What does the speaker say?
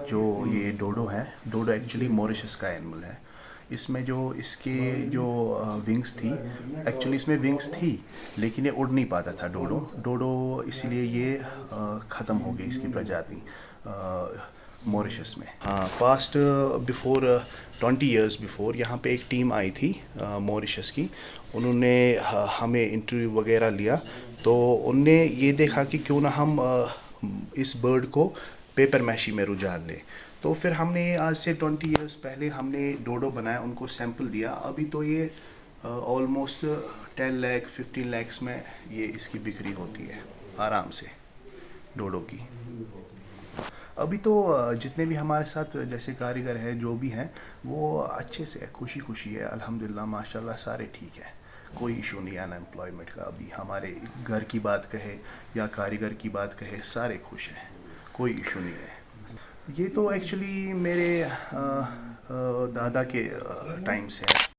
जो ये डोडो है, डोडो एक्चुअली मॉरिशस का एनिमल है। इसमें जो इसके जो विंग्स थी, एक्चुअली इसमें विंग्स थी लेकिन ये उड़ नहीं पाता था डोडो डोडो इसीलिए ये ख़त्म हो गई इसकी प्रजाति मॉरिशस में। हाँ, पास्ट बिफोर 20 ईयर्स बिफोर यहाँ पे एक टीम आई थी मॉरिशस की। उन्होंने हमें इंटरव्यू वगैरह लिया, तो उनने ये देखा कि क्यों ना हम इस बर्ड को पेपर मैशी में रुझान लें। तो फिर हमने आज से 20 ईयर्स पहले हमने डोडो बनाया, उनको सैंपल दिया। अभी तो ये ऑलमोस्ट 10 लाख 15 लाख में ये इसकी बिक्री होती है आराम से डोडो की। अभी तो जितने भी हमारे साथ जैसे कारीगर है जो भी हैं वो अच्छे से खुशी खुशी है, अल्हम्दुलिल्लाह माशाल्लाह सारे ठीक है। कोई इशू नहीं है अनएम्प्लॉयमेंट का। अभी हमारे घर की बात कहे या कारीगर की बात कहे, सारे खुश हैं, कोई इशू नहीं है। ये तो एक्चुअली मेरे दादा के टाइम से है।